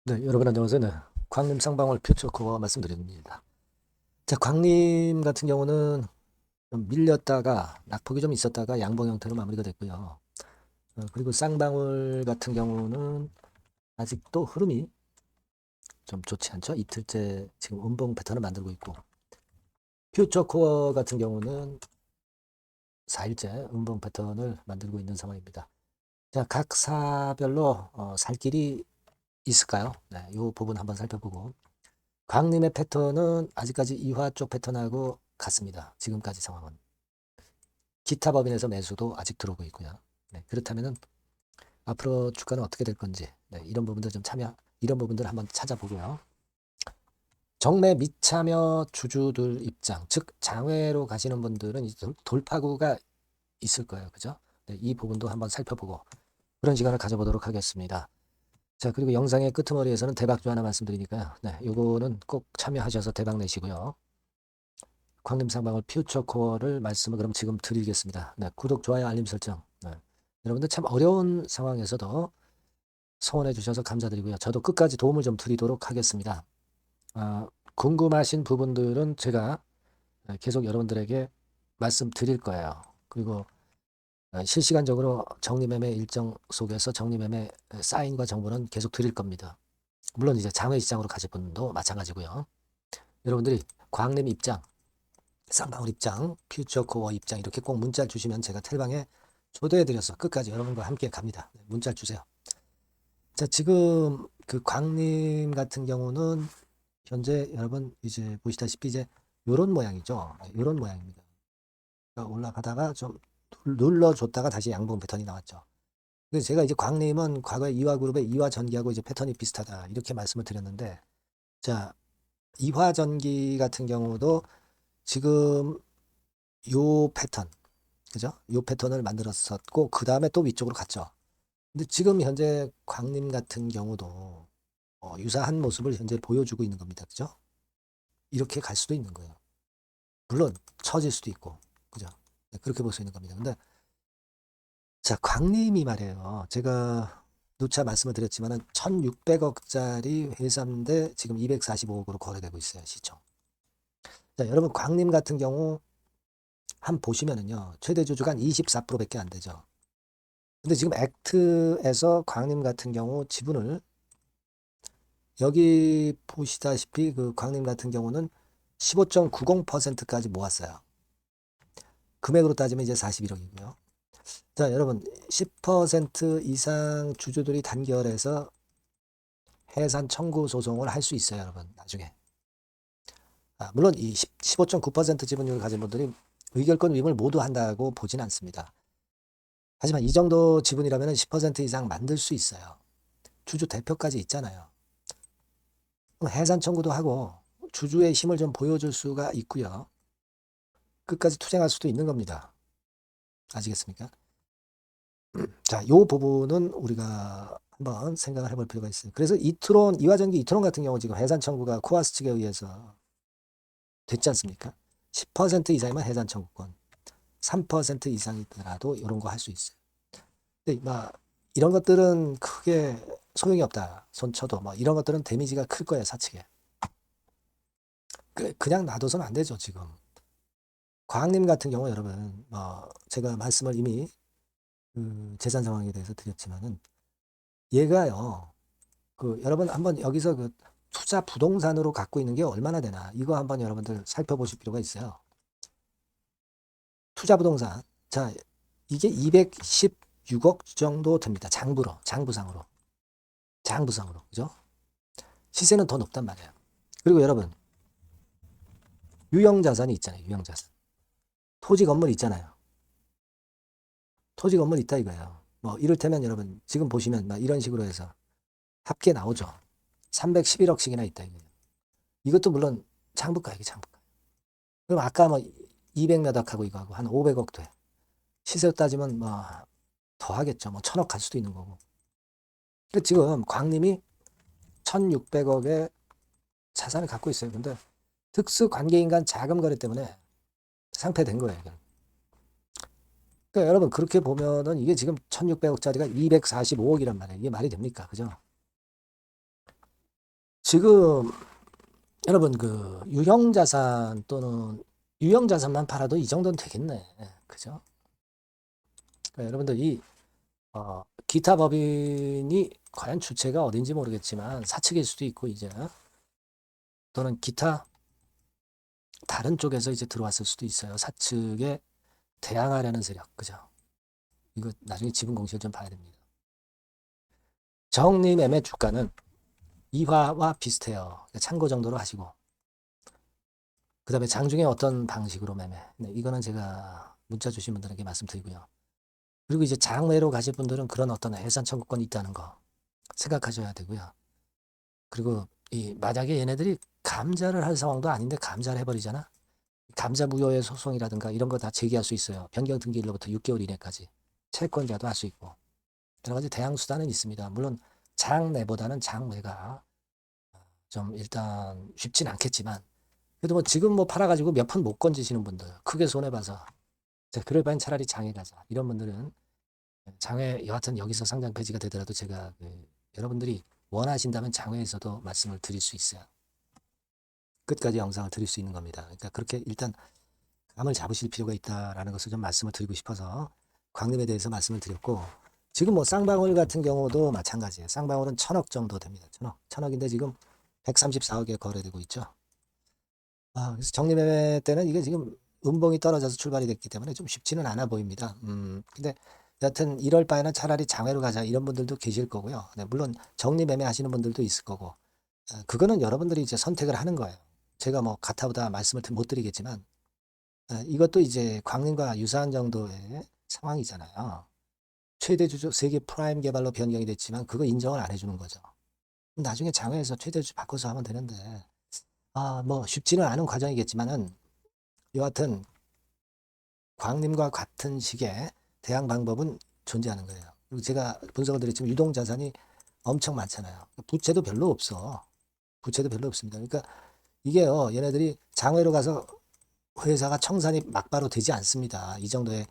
네, 여러분 안녕하세요. 네, 광림 쌍방울 퓨처코어 말씀드립니다. 자, 광림 같은 경우는 좀 밀렸다가 낙폭이 좀 있었다가 양봉 형태로 마무리가 됐고요. 그리고 쌍방울 같은 경우는 아직도 흐름이 좀 좋지 않죠? 이틀째 지금 음봉 패턴을 만들고 있고, 퓨처코어 같은 경우는 4일째 음봉 패턴을 만들고 있는 상황입니다. 자, 각 사별로 살 길이 있을까요? 네, 이 부분 한번 살펴보고, 광림의 패턴은 아직까지 이화 쪽 패턴하고 같습니다. 지금까지 상황은. 기타 법인에서 매수도 아직 들어오고 있고요. 네, 그렇다면은 앞으로 주가는 어떻게 될 건지, 네, 이런 부분들 이런 부분들 한번 찾아보고요. 정매 미참여 주주들 입장, 즉 장외로 가시는 분들은 이제 돌파구가 있을 거예요. 그죠? 네, 이 부분도 한번 살펴보고 그런 시간을 가져보도록 하겠습니다. 자, 그리고 영상의 끄트머리에서는 대박주 하나 말씀드리니까요. 네, 요거는 꼭 참여하셔서 대박 내시고요. 광림상방울 퓨처코어를 말씀을 그럼 지금 드리겠습니다. 네, 구독, 좋아요, 알림 설정. 네. 여러분들 참 어려운 상황에서도 성원해 주셔서 감사드리고요. 저도 끝까지 도움을 좀 드리도록 하겠습니다. 궁금하신 부분들은 제가 계속 여러분들에게 말씀드릴 거예요. 그리고 실시간적으로 정리매매 일정 속에서 정리매매 사인과 정보는 계속 드릴 겁니다. 물론 이제 장외 시장으로 가실 분도 마찬가지고요. 여러분들이 광림 입장, 쌍방울 입장, 퓨처코어 입장 이렇게 꼭 문자를 주시면 제가 텔방에 초대해드려서 끝까지 여러분과 함께 갑니다. 문자를 주세요. 자, 지금 그 광림 같은 경우는 현재 여러분 이제 보시다시피 이제 요런 모양이죠. 요런 모양입니다. 그러니까 올라가다가 좀 눌러줬다가 다시 양봉 패턴이 나왔죠. 그래서 제가 이제 광림은 과거에 이화그룹의 이화전기하고 이제 패턴이 비슷하다 이렇게 말씀을 드렸는데, 자, 이화전기 같은 경우도 지금 요 패턴, 그죠? 요 패턴을 만들었었고 그 다음에 또 위쪽으로 갔죠. 근데 지금 현재 광림 같은 경우도 유사한 모습을 현재 보여주고 있는 겁니다. 그죠? 이렇게 갈 수도 있는 거예요. 물론 처질 수도 있고, 그죠? 네, 그렇게 볼 수 있는 겁니다. 근데 자, 광림이 말이에요. 제가 누차 말씀을 드렸지만은 1,600억짜리 회사인데 지금 245억으로 거래되고 있어요. 시총. 자, 여러분 광림 같은 경우 한 보시면은요. 최대 주주가 한 24%밖에 안 되죠. 근데 지금 액트에서 광림 같은 경우 지분을 여기 보시다시피 그 광림 같은 경우는 15.90%까지 모았어요. 금액으로 따지면 이제 41억이고요. 자, 여러분 10% 이상 주주들이 단결해서 해산 청구 소송을 할 수 있어요, 여러분. 나중에. 물론 이 15.9% 지분율을 가진 분들이 의결권 위임을 모두 한다고 보진 않습니다. 하지만 이 정도 지분이라면 10% 이상 만들 수 있어요. 주주 대표까지 있잖아요. 해산 청구도 하고 주주의 힘을 좀 보여줄 수가 있고요. 끝까지 투쟁할 수도 있는 겁니다. 아시겠습니까? 자, 요 부분은 우리가 한번 생각을 해볼 필요가 있어요. 그래서 이화전기 이트론 같은 경우 지금 해산 청구가 코아스 측에 의해서 됐지 않습니까? 10% 이상이면 해산 청구권, 3% 이상이더라도 이런 거 할 수 있어요. 근데 막 이런 것들은 크게 소용이 없다. 손 쳐도 뭐 이런 것들은 데미지가 클 거예요, 사측에. 그냥 놔둬서는 안 되죠, 지금. 과학님 같은 경우 여러분, 제가 말씀을 이미 재산 상황에 대해서 드렸지만은 얘가요, 여러분 한번 여기서 투자 부동산으로 갖고 있는 게 얼마나 되나 이거 한번 여러분들 살펴보실 필요가 있어요. 투자 부동산, 자, 이게 216억 정도 됩니다. 장부상으로, 그죠? 시세는 더 높단 말이에요. 그리고 여러분, 유형자산이 있잖아요. 유형자산. 토지 건물 있잖아요. 토지 건물 있다 이거예요. 뭐 이를테면 여러분 지금 보시면 막 이런 식으로 해서 합계 나오죠. 311억씩이나 있다 이거예요. 이것도 물론 장부가액이 장부가. 그럼 아까 뭐 200몇 억하고 이거하고 한 500억 돼. 시세 따지면 뭐 더 하겠죠. 뭐 1000억 갈 수도 있는 거고. 근데 지금 광림이 1600억의 자산을 갖고 있어요. 근데 특수 관계인간 자금 거래 때문에 상폐된 거예요. 그러니까 여러분 그렇게 보면은 이게 지금 1600억짜리가 245억이란 말이에요. 이게 말이 됩니까? 그죠? 지금 여러분 그 유형자산 또는 유형자산만 팔아도 이 정도는 되겠네. 그죠? 그러니까 여러분들 이 기타 법인이 과연 주체가 어딘지 모르겠지만 사측일 수도 있고 이제 또는 기타 다른 쪽에서 이제 들어왔을 수도 있어요. 사측에 대항하려는 세력. 그죠? 이거 나중에 지분 공시를 좀 봐야 됩니다. 정리 매매 주가는 이화와 비슷해요. 그러니까 참고 정도로 하시고 그 다음에 장중에 어떤 방식으로 매매. 네, 이거는 제가 문자 주신 분들에게 말씀드리고요. 그리고 이제 장외로 가실 분들은 그런 어떤 해산 청구권이 있다는 거 생각하셔야 되고요. 그리고 이 만약에 얘네들이 감자를 할 상황도 아닌데 감자를 해버리잖아. 감자 무효의 소송이라든가 이런 거 다 제기할 수 있어요. 변경 등기일로부터 6개월 이내까지 채권자도 할 수 있고 여러 가지 대항 수단은 있습니다. 물론 장내보다는 장외가 좀 일단 쉽진 않겠지만 그래도 뭐 지금 뭐 팔아가지고 몇 푼 못 건지시는 분들 크게 손해봐서 자, 그럴 바엔 차라리 장에 가자 이런 분들은 장외 여하튼 여기서 상장 폐지가 되더라도 제가 여러분들이 원하신다면 장외에서도 말씀을 드릴 수 있어요. 끝까지 영상을 드릴 수 있는 겁니다. 그러니까 그렇게 일단 감을 잡으실 필요가 있다라는 것을 좀 말씀을 드리고 싶어서 광림에 대해서 말씀을 드렸고 지금 뭐 쌍방울 같은 경우도 마찬가지예요. 쌍방울은 1,000억 정도 됩니다. 1,000억인데 지금 134억에 거래되고 있죠. 그래서 정리매매 때는 이게 지금 음봉이 떨어져서 출발이 됐기 때문에 좀 쉽지는 않아 보입니다. 근데 여하튼 이럴 바에는 차라리 장외로 가자 이런 분들도 계실 거고요. 네, 물론 정리매매 하시는 분들도 있을 거고 그거는 여러분들이 이제 선택을 하는 거예요. 제가 뭐 가타보다 말씀을 못 드리겠지만 이것도 이제 광림과 유사한 정도의 상황이잖아요. 최대 주주 세계 프라임 개발로 변경이 됐지만 그거 인정을 안 해주는 거죠. 나중에 장외에서 최대 주주 바꿔서 하면 되는데 뭐 쉽지는 않은 과정이겠지만은 여하튼 광림과 같은 식의 대항 방법은 존재하는 거예요. 그리고 제가 분석을 드렸지만 유동자산이 엄청 많잖아요. 부채도 별로 없어. 부채도 별로 없습니다. 그러니까 이게요, 얘네들이 장외로 가서 회사가 청산이 막바로 되지 않습니다. 이 정도의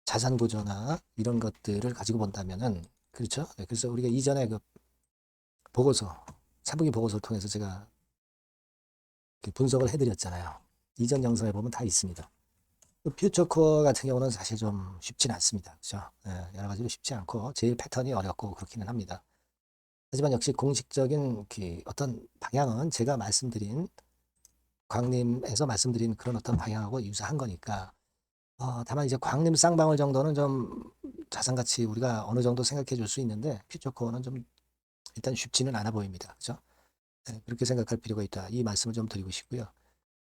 자산 구조나 이런 것들을 가지고 본다면은 그렇죠. 네, 그래서 우리가 이전에 그 보고서, 3분기 보고서를 통해서 제가 분석을 해드렸잖아요. 이전 영상에 보면 다 있습니다. 퓨처코어 같은 경우는 사실 좀 쉽지는 않습니다. 그죠? 여러 가지로 쉽지 않고 제일 패턴이 어렵고 그렇기는 합니다. 하지만 역시 공식적인 어떤 방향은 제가 말씀드린 광림에서 말씀드린 그런 어떤 방향하고 유사한 거니까 다만 이제 광림 쌍방울 정도는 좀 자산가치 우리가 어느 정도 생각해 줄 수 있는데 퓨처코어는 좀 일단 쉽지는 않아 보입니다. 그죠? 그렇게 생각할 필요가 있다. 이 말씀을 좀 드리고 싶고요.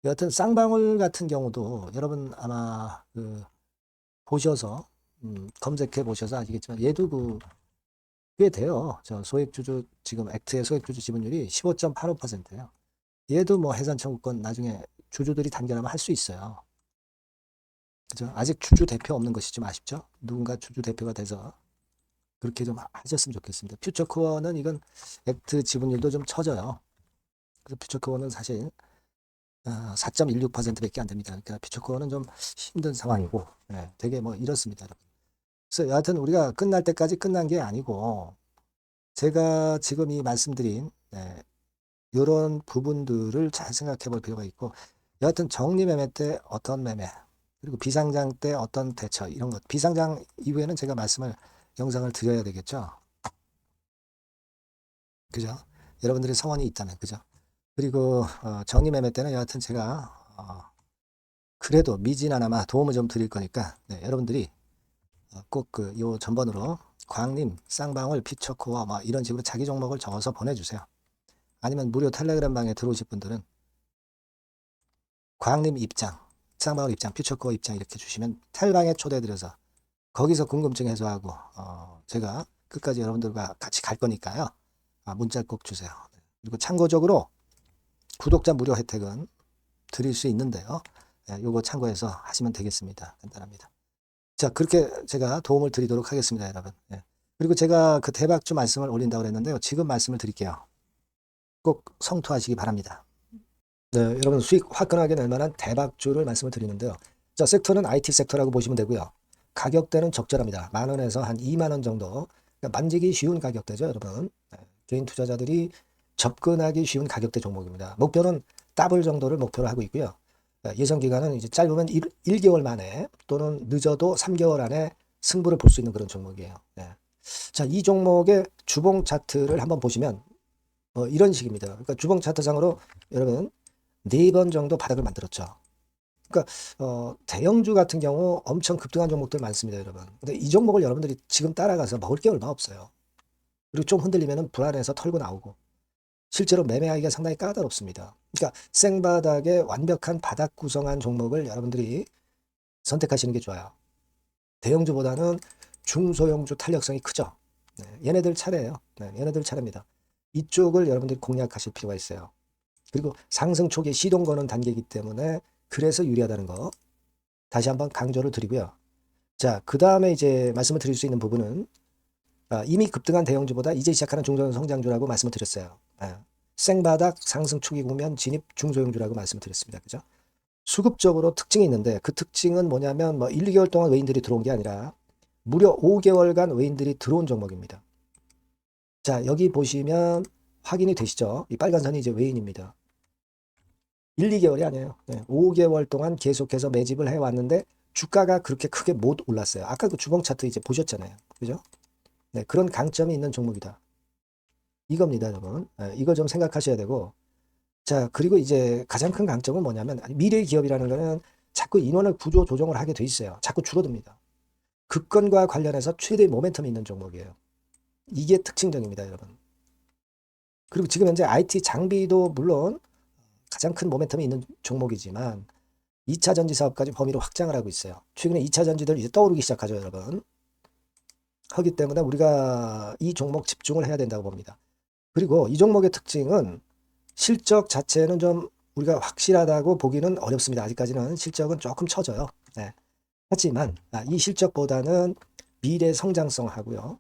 여하튼 쌍방울 같은 경우도 여러분 아마 보셔서 검색해 보셔서 아시겠지만 얘도 꽤 돼요. 저 소액주주 지금 액트의 소액주주 지분율이 15.85%예요. 얘도 뭐 해산 청구권 나중에 주주들이 단결하면 할 수 있어요. 그죠? 아직 주주 대표 없는 것이 좀 아쉽죠? 누군가 주주 대표가 돼서 그렇게 좀 하셨으면 좋겠습니다. 퓨처코어는 이건 액트 지분율도 좀 처져요. 그래서 퓨처코어는 사실 4.16%밖에 안 됩니다. 그러니까 퓨처코어는 좀 힘든 상황이고 되게 뭐 이렇습니다. 그래서 여하튼 우리가 끝날 때까지 끝난 게 아니고 제가 지금 이 말씀드린 이런 부분들을 잘 생각해 볼 필요가 있고 여하튼 정리 매매 때 어떤 매매 그리고 비상장 때 어떤 대처 이런 것 비상장 이후에는 제가 영상을 드려야 되겠죠. 그죠? 여러분들의 성원이 있다면 그죠? 그리고 정리 매매 때는 여하튼 제가 그래도 미진하나마 도움을 좀 드릴 거니까 여러분들이 꼭 요 전번으로 광림, 쌍방울, 피처코어 뭐 이런 식으로 자기 종목을 적어서 보내주세요. 아니면 무료 텔레그램 방에 들어오실 분들은 광림 입장, 쌍방울 입장, 피처코어 입장 이렇게 주시면 텔방에 초대드려서 거기서 궁금증 해소하고 제가 끝까지 여러분들과 같이 갈 거니까요. 문자 꼭 주세요. 그리고 참고적으로 구독자 무료 혜택은 드릴 수 있는데요. 요거 참고해서 하시면 되겠습니다. 간단합니다. 자, 그렇게 제가 도움을 드리도록 하겠습니다, 여러분. 그리고 제가 그 대박주 말씀을 올린다고 그랬는데요. 지금 말씀을 드릴게요. 꼭 성투하시기 바랍니다. 네, 여러분 수익 화끈하게 낼 만한 대박주를 말씀을 드리는데요. 자, 섹터는 IT 섹터라고 보시면 되고요. 가격대는 적절합니다. 10,000원에서 한 20,000원 정도. 그러니까 만지기 쉬운 가격대죠, 여러분. 개인 투자자들이 접근하기 쉬운 가격대 종목입니다. 목표는 더블 정도를 목표로 하고 있고요. 예상 기간은 이제 짧으면 1개월 만에 또는 늦어도 3개월 안에 승부를 볼 수 있는 그런 종목이에요. 네. 자, 이 종목의 주봉 차트를 한번 보시면 이런 식입니다. 그러니까 주봉 차트상으로 여러분 4번 정도 바닥을 만들었죠. 그러니까 대형주 같은 경우 엄청 급등한 종목들 많습니다, 여러분. 근데 이 종목을 여러분들이 지금 따라가서 먹을 게 얼마 없어요. 그리고 좀 흔들리면 불안해서 털고 나오고 실제로 매매하기가 상당히 까다롭습니다. 그러니까 생바닥에 완벽한 바닥 구성한 종목을 여러분들이 선택하시는 게 좋아요. 대형주보다는 중소형주 탄력성이 크죠. 네, 얘네들 차례예요. 네, 얘네들 차례입니다. 이쪽을 여러분들이 공략하실 필요가 있어요. 그리고 상승 초기에 시동 거는 단계이기 때문에 그래서 유리하다는 거 다시 한번 강조를 드리고요. 자, 그 다음에 이제 말씀을 드릴 수 있는 부분은 이미 급등한 대형주보다 이제 시작하는 중소형 성장주라고 말씀을 드렸어요. 생바닥 상승 초기 국면 진입 중소형주라고 말씀을 드렸습니다. 그죠? 수급적으로 특징이 있는데 그 특징은 뭐냐면 1, 2개월 동안 외인들이 들어온 게 아니라 무려 5개월간 외인들이 들어온 종목입니다. 자, 여기 보시면 확인이 되시죠? 이 빨간 선이 이제 외인입니다. 1, 2개월이 아니에요. 5개월 동안 계속해서 매집을 해왔는데 주가가 그렇게 크게 못 올랐어요. 아까 그 주봉 차트 이제 보셨잖아요. 그죠? 네, 그런 강점이 있는 종목이다. 이겁니다, 여러분. 이거 좀 생각하셔야 되고. 자, 그리고 이제 가장 큰 강점은 뭐냐면 미래 기업이라는 거는 자꾸 인원을 구조 조정을 하게 돼 있어요. 자꾸 줄어듭니다. 급권과 관련해서 최대 모멘텀이 있는 종목이에요. 이게 특징적입니다, 여러분. 그리고 지금 현재 IT 장비도 물론 가장 큰 모멘텀이 있는 종목이지만 2차 전지 사업까지 범위로 확장을 하고 있어요. 최근에 2차 전지들 이제 떠오르기 시작하죠, 여러분. 하기 때문에 우리가 이 종목 집중을 해야 된다고 봅니다. 그리고 이 종목의 특징은 실적 자체는 좀 우리가 확실하다고 보기는 어렵습니다. 아직까지는 실적은 조금 처져요. 네. 하지만 이 실적보다는 미래 성장성하고요.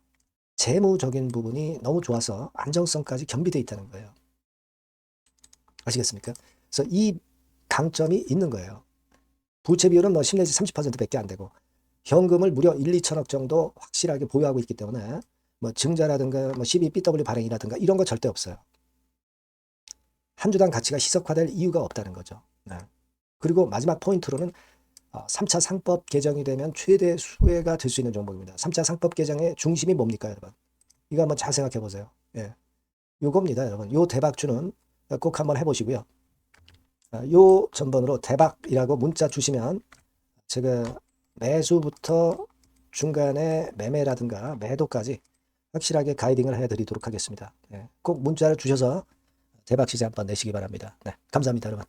재무적인 부분이 너무 좋아서 안정성까지 겸비되어 있다는 거예요. 아시겠습니까? 그래서 이 강점이 있는 거예요. 부채 비율은 10 내지 30%밖에 안 되고 현금을 무려 1, 2천억 정도 확실하게 보유하고 있기 때문에 증자라든가 12BW 발행이라든가 이런 거 절대 없어요. 한 주당 가치가 희석화될 이유가 없다는 거죠. 네. 그리고 마지막 포인트로는 3차 상법 개정이 되면 최대 수혜가 될 수 있는 종목입니다. 3차 상법 개정의 중심이 뭡니까, 여러분? 이거 한번 잘 생각해 보세요. 예. 요겁니다, 여러분. 요 대박주는 꼭 한번 해보시고요. 요 전번으로 대박이라고 문자 주시면 제가 매수부터 중간에 매매라든가 매도까지 확실하게 가이딩을 해드리도록 하겠습니다. 꼭 문자를 주셔서 대박 시세 한번 내시기 바랍니다. 네, 감사합니다, 여러분.